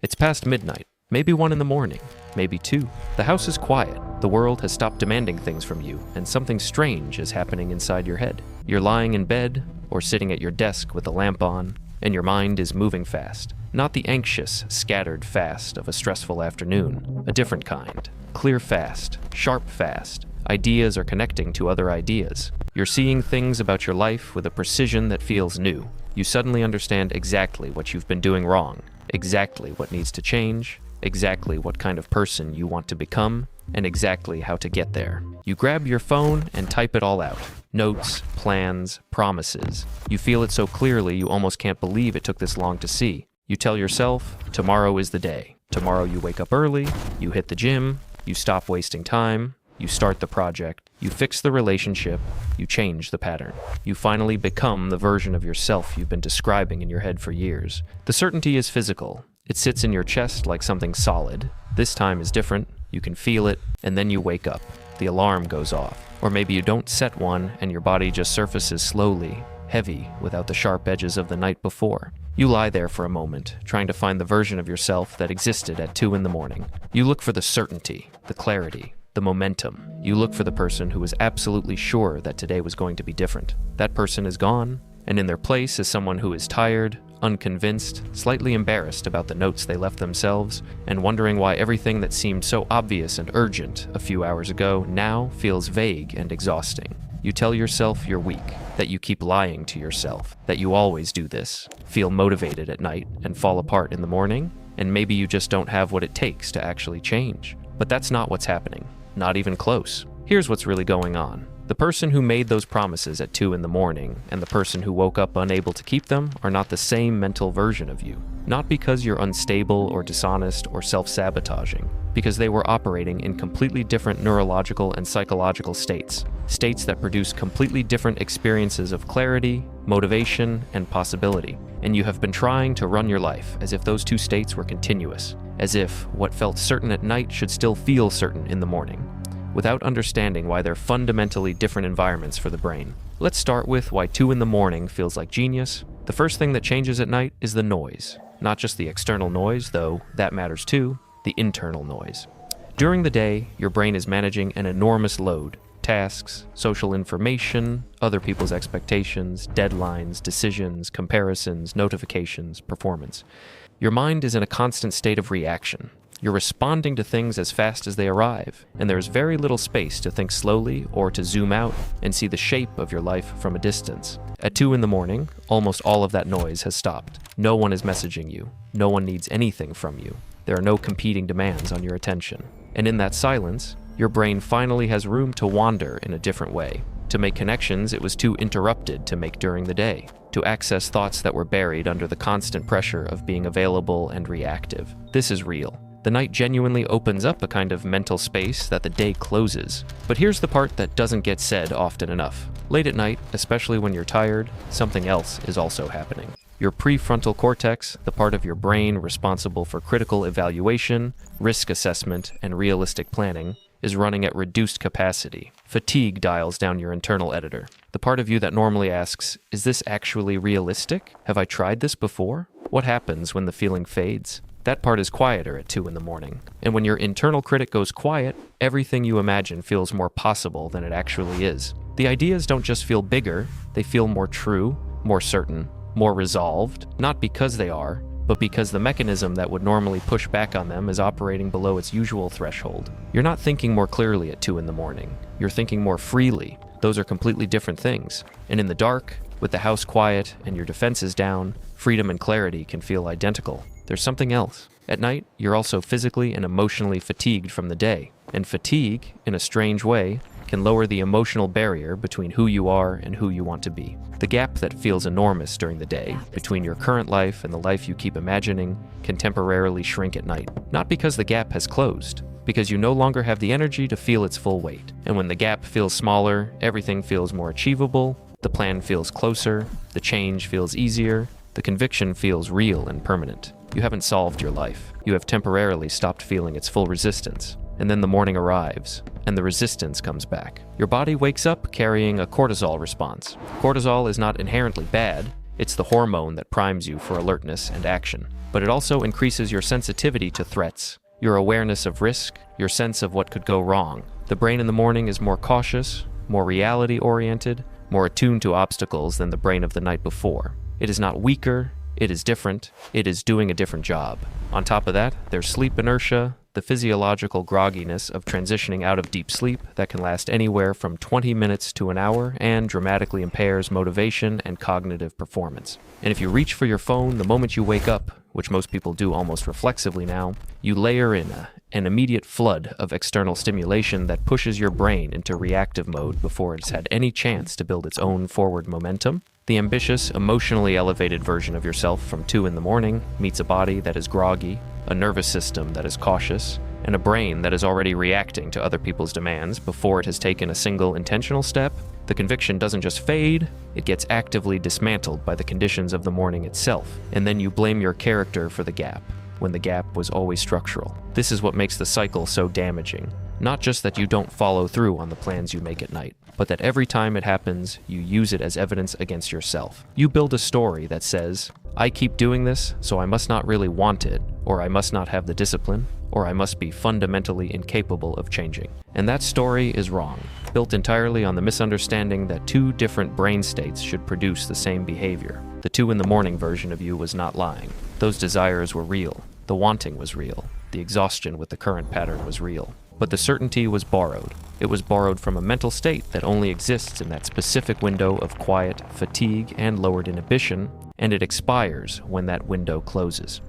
It's past midnight, maybe 1 in the morning, maybe 2. The house is quiet, the world has stopped demanding things from you, and something strange is happening inside your head. You're lying in bed, or sitting at your desk with a lamp on, and your mind is moving fast. Not the anxious, scattered fast of a stressful afternoon, a different kind. Clear fast, sharp fast. Ideas are connecting to other ideas. You're seeing things about your life with a precision that feels new. You suddenly understand exactly what you've been doing wrong, exactly what needs to change, exactly what kind of person you want to become, and exactly how to get there. You grab your phone and type it all out. Notes, plans, promises. You feel it so clearly you almost can't believe it took this long to see. You tell yourself, tomorrow is the day. Tomorrow you wake up early, you hit the gym, you stop wasting time, you start the project, you fix the relationship, you change the pattern. You finally become the version of yourself you've been describing in your head for years. The certainty is physical. It sits in your chest like something solid. This time is different. You can feel it, and then you wake up. The alarm goes off. Or maybe you don't set one, and your body just surfaces slowly, heavy, without the sharp edges of the night before. You lie there for a moment, trying to find the version of yourself that existed at 2 in the morning. You look for the certainty, the clarity, the momentum. You look for the person who was absolutely sure that today was going to be different. That person is gone, and in their place is someone who is tired, unconvinced, slightly embarrassed about the notes they left themselves, and wondering why everything that seemed so obvious and urgent a few hours ago now feels vague and exhausting. You tell yourself you're weak, that you keep lying to yourself, that you always do this, feel motivated at night and fall apart in the morning, and maybe you just don't have what it takes to actually change. But that's not what's happening. Not even close. Here's what's really going on. The person who made those promises at 2 in the morning and the person who woke up unable to keep them are not the same mental version of you. Not because you're unstable or dishonest or self-sabotaging, because they were operating in completely different neurological and psychological states. States that produce completely different experiences of clarity, motivation, and possibility. And you have been trying to run your life as if those two states were continuous, as if what felt certain at night should still feel certain in the morning, without understanding why they're fundamentally different environments for the brain. Let's start with why 2 in the morning feels like genius. The first thing that changes at night is the noise. Not just the external noise, though that matters too, the internal noise. During the day, your brain is managing an enormous load. Tasks, social information, other people's expectations, deadlines, decisions, comparisons, notifications, performance. Your mind is in a constant state of reaction. You're responding to things as fast as they arrive, and there's very little space to think slowly or to zoom out and see the shape of your life from a distance. At 2 in the morning, almost all of that noise has stopped. No one is messaging you. No one needs anything from you. There are no competing demands on your attention. And in that silence, your brain finally has room to wander in a different way, to make connections it was too interrupted to make during the day, to access thoughts that were buried under the constant pressure of being available and reactive. This is real. The night genuinely opens up a kind of mental space that the day closes. But here's the part that doesn't get said often enough. Late at night, especially when you're tired, something else is also happening. Your prefrontal cortex, the part of your brain responsible for critical evaluation, risk assessment, and realistic planning, is running at reduced capacity. Fatigue dials down your internal editor. The part of you that normally asks, is this actually realistic? Have I tried this before? What happens when the feeling fades? That part is quieter at 2 in the morning. And when your internal critic goes quiet, everything you imagine feels more possible than it actually is. The ideas don't just feel bigger, they feel more true, more certain, more resolved, not because they are, but because the mechanism that would normally push back on them is operating below its usual threshold. You're not thinking more clearly at 2 in the morning. You're thinking more freely. Those are completely different things. And in the dark, with the house quiet and your defenses down, freedom and clarity can feel identical. There's something else. At night, you're also physically and emotionally fatigued from the day. And fatigue, in a strange way, can lower the emotional barrier between who you are and who you want to be. The gap that feels enormous during the day, between your current life and the life you keep imagining, can temporarily shrink at night. Not because the gap has closed, because you no longer have the energy to feel its full weight. And when the gap feels smaller, everything feels more achievable, the plan feels closer, the change feels easier, the conviction feels real and permanent. You haven't solved your life. You have temporarily stopped feeling its full resistance. And then the morning arrives, and the resistance comes back. Your body wakes up carrying a cortisol response. Cortisol is not inherently bad. It's the hormone that primes you for alertness and action. But it also increases your sensitivity to threats, your awareness of risk, your sense of what could go wrong. The brain in the morning is more cautious, more reality-oriented, more attuned to obstacles than the brain of the night before. It is not weaker, it is different, it is doing a different job. On top of that, there's sleep inertia, the physiological grogginess of transitioning out of deep sleep that can last anywhere from 20 minutes to an hour and dramatically impairs motivation and cognitive performance. And if you reach for your phone the moment you wake up, which most people do almost reflexively now, you layer in an immediate flood of external stimulation that pushes your brain into reactive mode before it's had any chance to build its own forward momentum. The ambitious, emotionally elevated version of yourself from 2 in the morning meets a body that is groggy, a nervous system that is cautious, and a brain that is already reacting to other people's demands before it has taken a single intentional step. The conviction doesn't just fade, it gets actively dismantled by the conditions of the morning itself, and then you blame your character for the gap, when the gap was always structural. This is what makes the cycle so damaging. Not just that you don't follow through on the plans you make at night, but that every time it happens, you use it as evidence against yourself. You build a story that says, I keep doing this, so I must not really want it, or I must not have the discipline, or I must be fundamentally incapable of changing. And that story is wrong, built entirely on the misunderstanding that 2 different brain states should produce the same behavior. The 2 in the morning version of you was not lying. Those desires were real. The wanting was real. The exhaustion with the current pattern was real. But the certainty was borrowed. It was borrowed from a mental state that only exists in that specific window of quiet, fatigue, and lowered inhibition, and it expires when that window closes.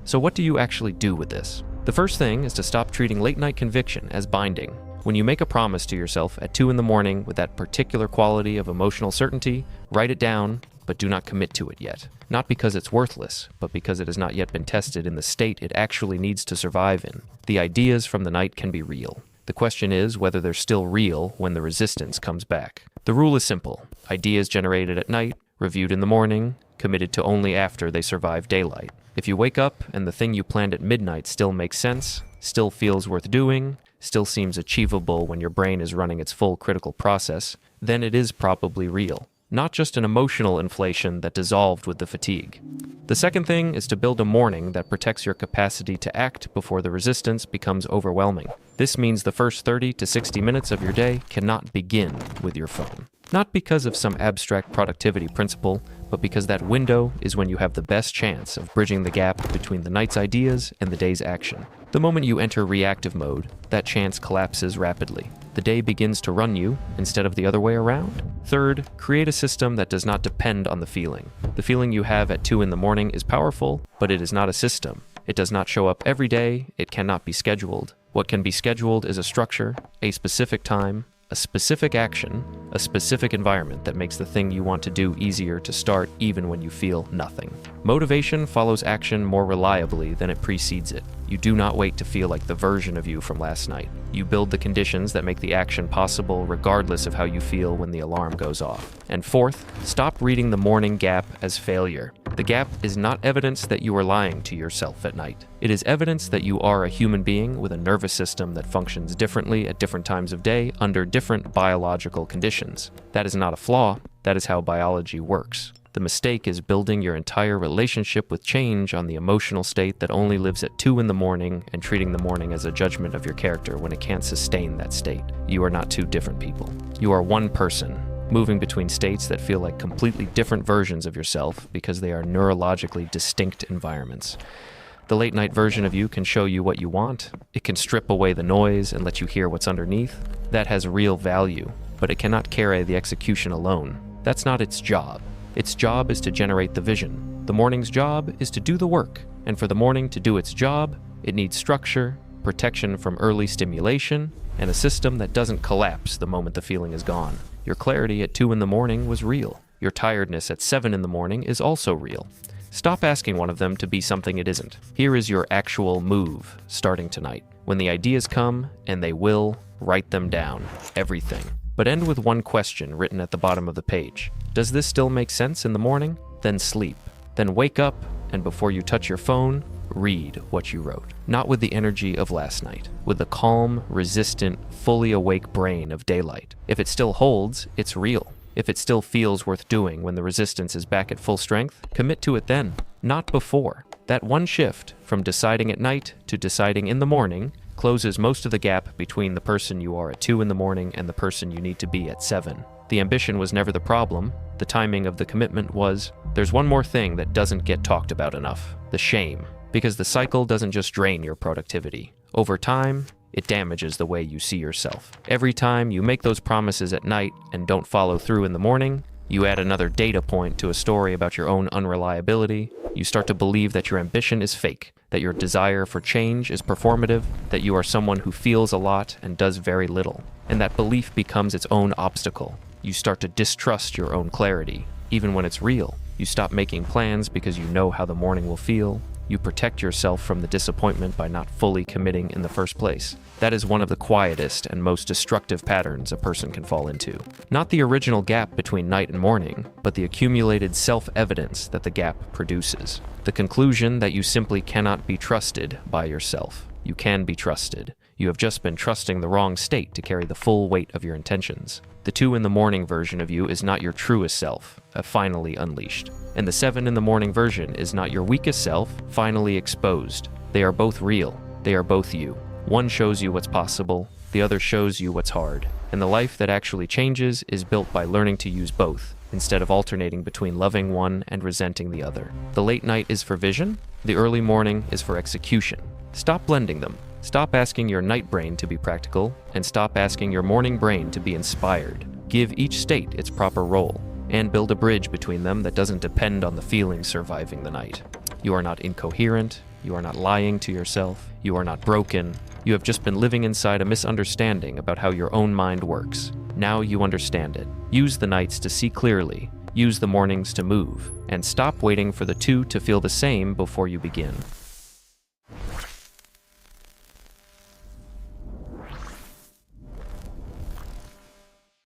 So what do you actually do with this? The first thing is to stop treating late-night conviction as binding. When you make a promise to yourself at 2 in the morning with that particular quality of emotional certainty, write it down, but do not commit to it yet. Not because it's worthless, but because it has not yet been tested in the state it actually needs to survive in. The ideas from the night can be real. The question is whether they're still real when the resistance comes back. The rule is simple. Ideas generated at night, reviewed in the morning, committed to only after they survive daylight. If you wake up and the thing you planned at midnight still makes sense, still feels worth doing, still seems achievable when your brain is running its full critical process, then it is probably real. Not just an emotional inflation that dissolved with the fatigue. The second thing is to build a morning that protects your capacity to act before the resistance becomes overwhelming. This means the first 30 to 60 minutes of your day cannot begin with your phone. Not because of some abstract productivity principle, but because that window is when you have the best chance of bridging the gap between the night's ideas and the day's action. The moment you enter reactive mode, that chance collapses rapidly. The day begins to run you instead of the other way around. Third, create a system that does not depend on the feeling. The feeling you have at 2 in the morning is powerful, but it is not a system. It does not show up every day, it cannot be scheduled. What can be scheduled is a structure, a specific time, a specific action, a specific environment that makes the thing you want to do easier to start even when you feel nothing. Motivation follows action more reliably than it precedes it. You do not wait to feel like the version of you from last night. You build the conditions that make the action possible regardless of how you feel when the alarm goes off. And fourth, stop reading the morning gap as failure. The gap is not evidence that you are lying to yourself at night. It is evidence that you are a human being with a nervous system that functions differently at different times of day under different biological conditions. That is not a flaw, that is how biology works. The mistake is building your entire relationship with change on the emotional state that only lives at 2 in the morning and treating the morning as a judgment of your character when it can't sustain that state. You are not 2 different people. You are one person, moving between states that feel like completely different versions of yourself because they are neurologically distinct environments. The late night version of you can show you what you want. It can strip away the noise and let you hear what's underneath. That has real value, but it cannot carry the execution alone. That's not its job. Its job is to generate the vision. The morning's job is to do the work, and for the morning to do its job, it needs structure, protection from early stimulation, and a system that doesn't collapse the moment the feeling is gone. Your clarity at 2 in the morning was real. Your tiredness at 7 in the morning is also real. Stop asking one of them to be something it isn't. Here is your actual move, starting tonight. When the ideas come, and they will, write them down. Everything. But end with one question written at the bottom of the page. Does this still make sense in the morning? Then sleep. Then wake up, and before you touch your phone, read what you wrote. Not with the energy of last night. With the calm, resistant, fully awake brain of daylight. If it still holds, it's real. If it still feels worth doing when the resistance is back at full strength, commit to it then, not before. That one shift, from deciding at night to deciding in the morning, closes most of the gap between the person you are at 2 in the morning and the person you need to be at 7. The ambition was never the problem. The timing of the commitment was. There's one more thing that doesn't get talked about enough: the shame. Because the cycle doesn't just drain your productivity. Over time, it damages the way you see yourself. Every time you make those promises at night and don't follow through in the morning, you add another data point to a story about your own unreliability. You start to believe that your ambition is fake, that your desire for change is performative, that you are someone who feels a lot and does very little. And that belief becomes its own obstacle. You start to distrust your own clarity, even when it's real. You stop making plans because you know how the morning will feel. You protect yourself from the disappointment by not fully committing in the first place. That is one of the quietest and most destructive patterns a person can fall into. Not the original gap between night and morning, but the accumulated self-evidence that the gap produces. The conclusion that you simply cannot be trusted by yourself. You can be trusted. You have just been trusting the wrong state to carry the full weight of your intentions. The 2 in the morning version of you is not your truest self, finally unleashed. And the 7 in the morning version is not your weakest self, finally exposed. They are both real. They are both you. One shows you what's possible, the other shows you what's hard. And the life that actually changes is built by learning to use both, instead of alternating between loving one and resenting the other. The late night is for vision, the early morning is for execution. Stop blending them. Stop asking your night brain to be practical, and stop asking your morning brain to be inspired. Give each state its proper role, and build a bridge between them that doesn't depend on the feelings surviving the night. You are not incoherent, you are not lying to yourself, you are not broken. You have just been living inside a misunderstanding about how your own mind works. Now you understand it. Use the nights to see clearly, use the mornings to move, and stop waiting for the 2 to feel the same before you begin.